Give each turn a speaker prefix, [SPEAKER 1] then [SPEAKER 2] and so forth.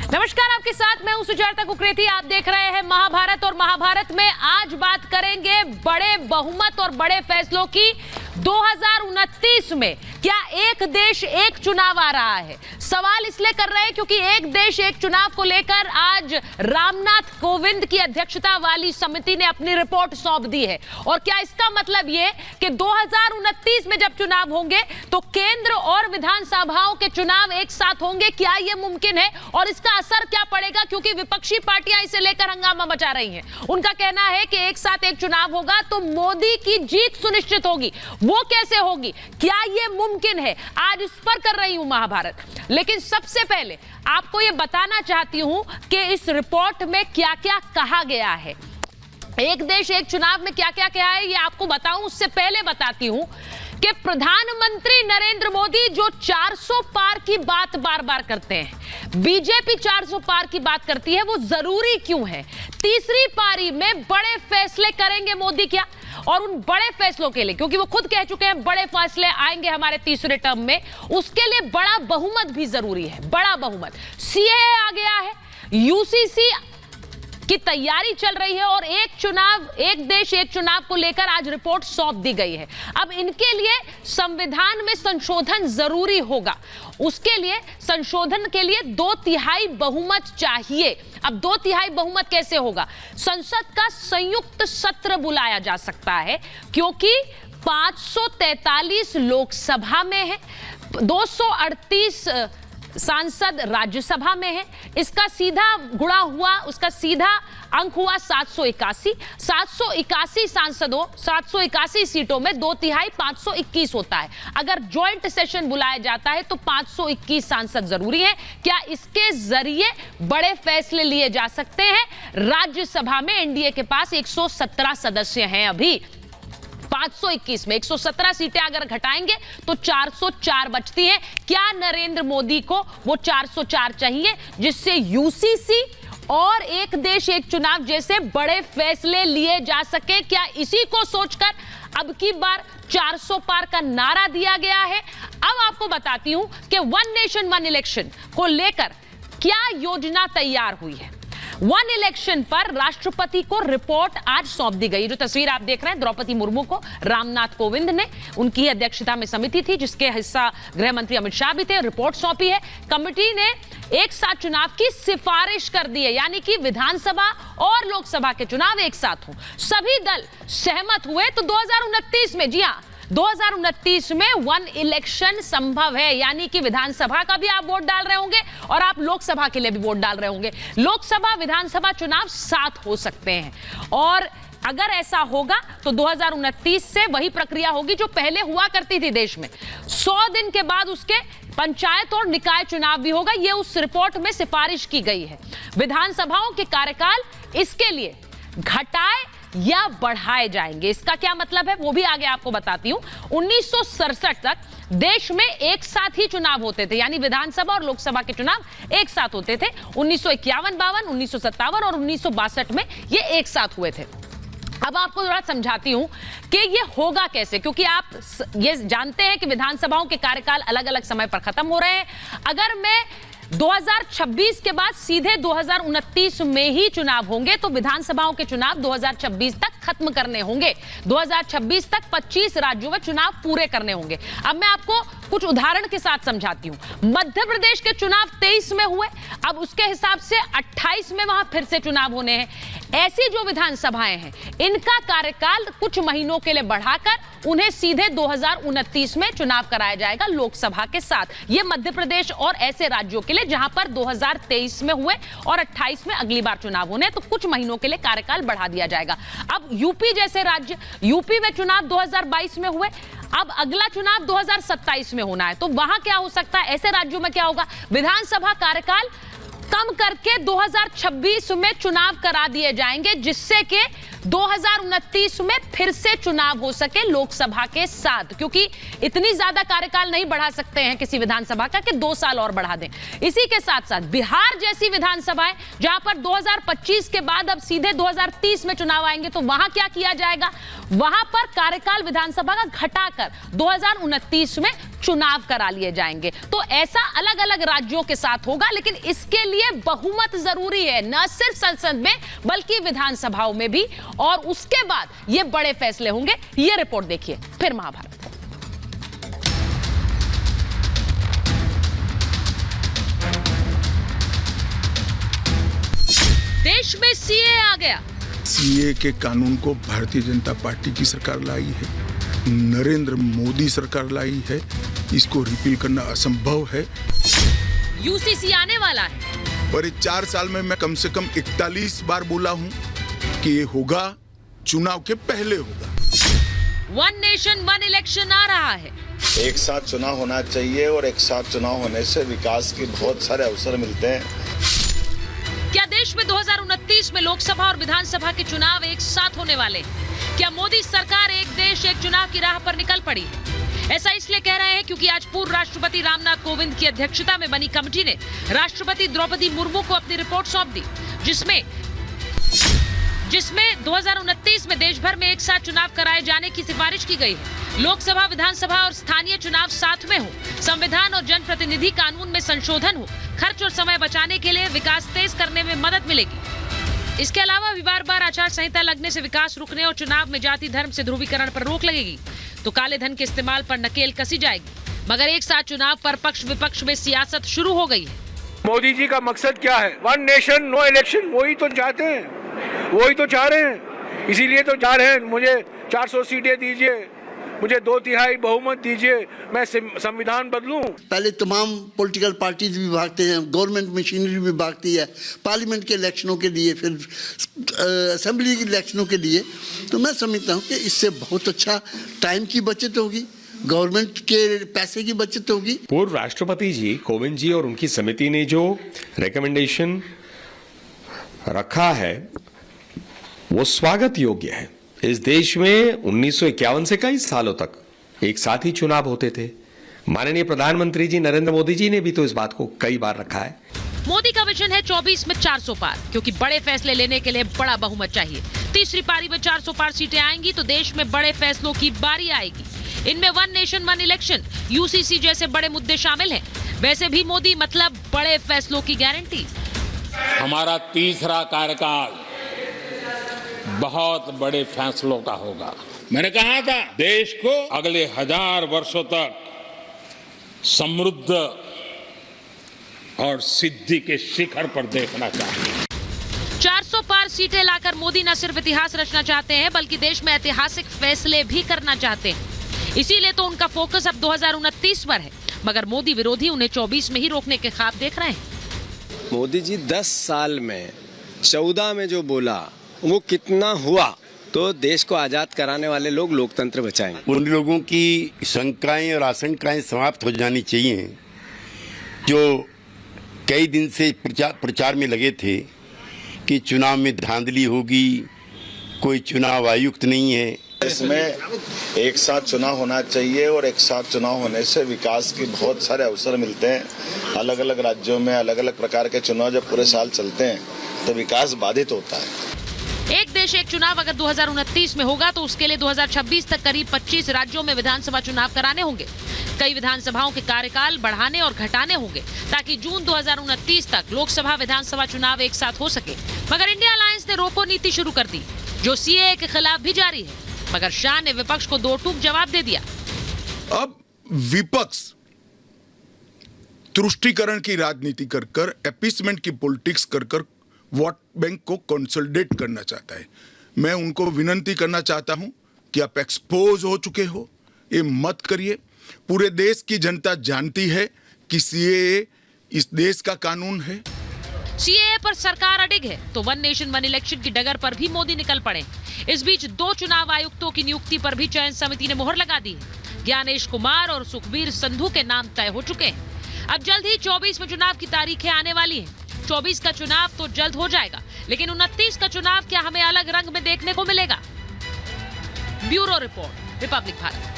[SPEAKER 1] नमस्कार, आपके साथ मैं हूं सुजाता कुकरेती। आप देख रहे हैं महाभारत और महाभारत में आज बात करेंगे बड़े बहुमत और बड़े फैसलों की। 2029 में क्या एक देश एक चुनाव आ रहा है? सवाल इसलिए कर रहे हैं क्योंकि एक देश एक चुनाव को लेकर आज रामनाथ कोविंद की अध्यक्षता वाली समिति ने अपनी रिपोर्ट सौंप दी है। और क्या इसका मतलब ये कि 2029 में जब चुनाव होंगे तो केंद्र और विधानसभाओं के चुनाव एक साथ होंगे? क्या यह मुमकिन है और इसका असर क्या पड़ेगा? क्योंकि विपक्षी पार्टियां इसे लेकर हंगामा मचा रही हैं। उनका कहना है कि एक साथ एक चुनाव होगा तो मोदी की जीत सुनिश्चित होगी। वो कैसे होगी, क्या यह मुमकिन है? आज इस पर कर रही हूं महाभारत। लेकिन सबसे पहले आपको यह बताना चाहती हूं कि इस रिपोर्ट में क्या क्या कहा गया है। एक देश एक चुनाव में क्या क्या कहा है ये आपको बताऊं, उससे पहले बताती हूं कि प्रधानमंत्री नरेंद्र मोदी जो 400 पार की बात बार बार करते हैं, बीजेपी 400 पार की बात करती है, वो जरूरी क्यों है? तीसरी पारी में बड़े फैसले करेंगे मोदी क्या? और उन बड़े फैसलों के लिए, क्योंकि वो खुद कह चुके हैं बड़े फैसले आएंगे हमारे तीसरे टर्म में, उसके लिए बड़ा बहुमत भी जरूरी है। बड़ा बहुमत, सीएए आ गया है, यूसीसी की तैयारी चल रही है और एक देश एक चुनाव को लेकर आज रिपोर्ट सौंप दी गई है। अब इनके लिए संविधान में संशोधन जरूरी होगा। उसके लिए संशोधन के लिए 2/3 बहुमत चाहिए। अब 2/3 बहुमत कैसे होगा? संसद का संयुक्त सत्र बुलाया जा सकता है क्योंकि 543 लोकसभा में है, 238 सांसद राज्यसभा में है। इसका सीधा गुणा हुआ, उसका सीधा अंक हुआ 781। 781 सांसदों, 781 सीटों में 2/3 521 होता है। अगर ज्वाइंट सेशन बुलाया जाता है तो 521 सांसद जरूरी है। क्या इसके जरिए बड़े फैसले लिए जा सकते हैं? राज्यसभा में एनडीए के पास 117 सदस्य हैं। अभी 521 में 117 सीटें अगर घटाएंगे तो 404 बचती हैं। क्या नरेंद्र मोदी को वो 404 चाहिए जिससे यूसीसी और एक देश एक चुनाव जैसे बड़े फैसले लिए जा सके? क्या इसी को सोचकर अब की बार 400 पार का नारा दिया गया है? अब आपको बताती हूं कि वन नेशन वन इलेक्शन को लेकर क्या योजना तैयार हुई है। वन इलेक्शन पर राष्ट्रपति को रिपोर्ट आज सौंप दी गई। जो तस्वीर आप देख रहे हैं, द्रौपदी मुर्मू को रामनाथ कोविंद ने, उनकी अध्यक्षता में समिति थी जिसके हिस्सा गृह मंत्री अमित शाह भी थे, रिपोर्ट सौंपी है। कमेटी ने एक साथ चुनाव की सिफारिश कर दी है, यानी कि विधानसभा और लोकसभा के चुनाव एक साथ हों। सभी दल सहमत हुए तो 2029 में, जी हां, 2029 में वन इलेक्शन संभव है। यानी कि विधानसभा का भी आप वोट डाल रहे होंगे और आप लोकसभा के लिए भी वोट डाल रहे होंगे। लोकसभा विधानसभा चुनाव साथ हो सकते हैं और अगर ऐसा होगा तो 2029 से वही प्रक्रिया होगी जो पहले हुआ करती थी देश में। 100 दिन के बाद उसके पंचायत और निकाय चुनाव भी होगा। यह उस रिपोर्ट में सिफारिश की गई है। विधानसभाओं के कार्यकाल इसके लिए घटाए या बढ़ाए जाएंगे। इसका क्या मतलब है वो भी आगे आपको बताती हूं। 1967 तक देश में एक साथ ही चुनाव होते थे, यानी विधानसभा और लोकसभा के चुनाव एक साथ होते थे। 1951, 1957 और 1962 में ये एक साथ हुए थे। अब आपको थोड़ा समझाती हूं कि ये होगा कैसे, क्योंकि आप ये जानते हैं कि विधानसभाओं के कार्यकाल अलग अलग समय पर खत्म हो रहे हैं। अगर मैं 2026 के बाद सीधे 2029 में ही चुनाव होंगे तो विधानसभाओं के चुनाव 2026 तक खत्म करने होंगे। 2026 तक 25 राज्यों में चुनाव पूरे करने होंगे। अब मैं आपको कुछ उदाहरण के साथ समझाती हूं। मध्य प्रदेश के चुनाव 23 में हुए, अब उसके हिसाब से 28 में वहां फिर से चुनाव होने हैं। ऐसी जो विधानसभाएं हैं इनका कार्यकाल कुछ महीनों के लिए बढ़ाकर उन्हें सीधे 2029 में चुनाव कराया जाएगा लोकसभा के साथ। यह मध्य प्रदेश और ऐसे राज्यों के लिए जहां पर 2023 में हुए और 28 में अगली बार चुनाव होने, तो कुछ महीनों के लिए कार्यकाल बढ़ा दिया जाएगा। अब यूपी जैसे राज्य, यूपी में चुनाव 2022 में हुए, अब अगला चुनाव 2027 में होना है, तो वहां क्या हो सकता है? ऐसे राज्यों में क्या होगा? विधानसभा कार्यकाल कम करके 2026 में चुनाव करा दिए जाएंगे जिससे कि 2029 में फिर से चुनाव हो सके लोकसभा के साथ, क्योंकि इतनी ज्यादा कार्यकाल नहीं बढ़ा सकते हैं किसी विधानसभा का कि 2 साल और बढ़ा दें। इसी के साथ साथ बिहार जैसी विधानसभाएं जहां पर 2025 के बाद अब सीधे 2030 में चुनाव आएंगे, तो वहां क्या किया जाएगा? वहां पर कार्यकाल विधानसभा का घटाकर 2029 में चुनाव करा लिए जाएंगे। तो ऐसा अलग अलग राज्यों के साथ होगा, लेकिन इसके लिए बहुमत जरूरी है, न सिर्फ संसद में बल्कि विधानसभाओं में भी, और उसके बाद ये बड़े फैसले होंगे। ये रिपोर्ट देखिए फिर महाभारत। देश में सीए आ गया।
[SPEAKER 2] सीए के कानून को भारतीय जनता पार्टी की सरकार लाई है, नरेंद्र मोदी सरकार लाई है। इसको रिपील करना असंभव है।
[SPEAKER 1] यूसीसी आने वाला है।
[SPEAKER 2] पर 4 साल में मैं कम से कम 41 बार बोला हूं कि ये होगा, चुनाव के पहले होगा।
[SPEAKER 1] वन नेशन वन इलेक्शन आ रहा है।
[SPEAKER 3] एक साथ चुनाव होना चाहिए और एक साथ चुनाव होने से विकास के बहुत सारे अवसर मिलते हैं।
[SPEAKER 1] क्या देश में 2029 में लोकसभा और विधानसभा के चुनाव एक साथ होने वाले? क्या मोदी सरकार एक देश एक चुनाव की राह पर निकल पड़ी? ऐसा इसलिए कह रहे हैं क्योंकि आज पूर्व राष्ट्रपति रामनाथ कोविंद की अध्यक्षता में बनी कमेटी ने राष्ट्रपति द्रौपदी मुर्मू को अपनी रिपोर्ट सौंप दी, जिसमें 2029 में देश भर में एक साथ चुनाव कराए जाने की सिफारिश की गई है। लोकसभा, विधानसभा और स्थानीय चुनाव साथ में हो, संविधान और जनप्रतिनिधि कानून में संशोधन हो, खर्च और समय बचाने के लिए विकास तेज करने में मदद मिलेगी। इसके अलावा भी बार आचार संहिता लगने से विकास रुकने और चुनाव में जाति धर्म से ध्रुवीकरण पर रोक लगेगी, तो काले धन के इस्तेमाल पर नकेल कसी जाएगी। मगर एक साथ चुनाव पर पक्ष विपक्ष में सियासत शुरू हो गई है।
[SPEAKER 4] मोदी जी का मकसद क्या है? वन नेशन नो इलेक्शन, वही तो चाहते हैं, वही तो चाह रहे हैं। इसीलिए तो चाह रहे हैं मुझे 400 सीटें दीजिए, मुझे 2/3 बहुमत दीजिए, मैं संविधान बदलूं।
[SPEAKER 5] पहले तमाम पॉलिटिकल पार्टीज भी भागते हैं, गवर्नमेंट मशीनरी भी भागती है पार्लियामेंट के इलेक्शनों के लिए, फिर असेंबली के इलेक्शनों के लिए। तो मैं समझता हूँ कि इससे बहुत अच्छा टाइम की बचत होगी, गवर्नमेंट के पैसे की बचत होगी।
[SPEAKER 6] पूर्व राष्ट्रपति जी कोविंद जी और उनकी समिति ने जो रिकमेंडेशन रखा है वो स्वागत योग्य है। इस देश में 1951 से कई सालों तक एक साथ ही चुनाव होते थे। माननीय प्रधानमंत्री जी नरेंद्र मोदी जी ने भी तो इस बात को कई बार रखा है।
[SPEAKER 1] मोदी का विजन है 24 में 400 पार, क्योंकि बड़े फैसले लेने के लिए बड़ा बहुमत चाहिए। तीसरी पारी में 400 पार सीटें आएंगी तो देश में बड़े फैसलों की बारी आएगी। इनमें one nation one election, UCC जैसे बड़े मुद्दे शामिल हैं। वैसे भी मोदी मतलब बड़े फैसलों की गारंटी।
[SPEAKER 7] हमारा तीसरा कार्यकाल बहुत बड़े फैसलों का होगा। मैंने कहा था देश को अगले 1000 वर्षों तक समृद्ध और सिद्धि के शिखर पर देखना चाहिए।
[SPEAKER 1] 400 पार सीटें लाकर मोदी न सिर्फ इतिहास रचना चाहते हैं बल्कि देश में ऐतिहासिक फैसले भी करना चाहते हैं। इसीलिए तो उनका फोकस अब 2029 पर है, मगर मोदी विरोधी उन्हें 24 में ही रोकने के ख्वाब देख रहे हैं।
[SPEAKER 8] मोदी जी 10 साल में 14 में जो बोला वो कितना हुआ? तो देश को आजाद कराने वाले लोग लोकतंत्र बचाएंगे।
[SPEAKER 9] उन लोगों की शंकाएं और आशंकाएं समाप्त हो जानी चाहिए जो कई दिन से प्रचार में लगे थे कि चुनाव में धांधली होगी, कोई चुनाव आयुक्त नहीं है।
[SPEAKER 3] इसमें एक साथ चुनाव होना चाहिए और एक साथ चुनाव होने से विकास के बहुत सारे अवसर मिलते हैं। अलग अलग राज्यों में अलग अलग प्रकार के चुनाव जब पूरे साल चलते हैं तो विकास बाधित होता है।
[SPEAKER 1] एक देश एक चुनाव अगर 2029 में होगा तो उसके लिए 2026 तक करीब 25 राज्यों में विधानसभा चुनाव कराने होंगे। कई विधानसभाओं के कार्यकाल बढ़ाने और घटाने होंगे ताकि जून 2029 तक लोकसभा विधानसभा चुनाव एक साथ हो सके। मगर इंडिया अलायंस ने रोको नीति शुरू कर दी जो सीएए के खिलाफ भी जारी है, मगर शाह ने विपक्ष को दो टूक जवाब दे दिया।
[SPEAKER 2] अब विपक्ष तुष्टीकरण की राजनीति कर एपीसमेंट की पॉलिटिक्स कर वोट बैंक को कंसोलिडेट करना चाहता है। मैं उनको विनती करना चाहता हूं कि आप एक्सपोज हो चुके हो, ये मत करिए। पूरे देश की जनता जानती है कि सीएए इस देश का कानून है।
[SPEAKER 1] सीएए पर सरकार अडिग है तो वन नेशन वन इलेक्शन की डगर पर भी मोदी निकल पड़े। इस बीच 2 चुनाव आयुक्तों की नियुक्ति पर भी चयन समिति ने मोहर लगा दी है। ज्ञानेश कुमार और सुखबीर संधू के नाम तय हो चुके हैं। अब जल्द ही 24 में चुनाव की तारीखें आने वाली हैं। 24 का चुनाव तो जल्द हो जाएगा, लेकिन 29 का चुनाव क्या हमें अलग रंग में देखने को मिलेगा? Bureau report, Republic Bharat.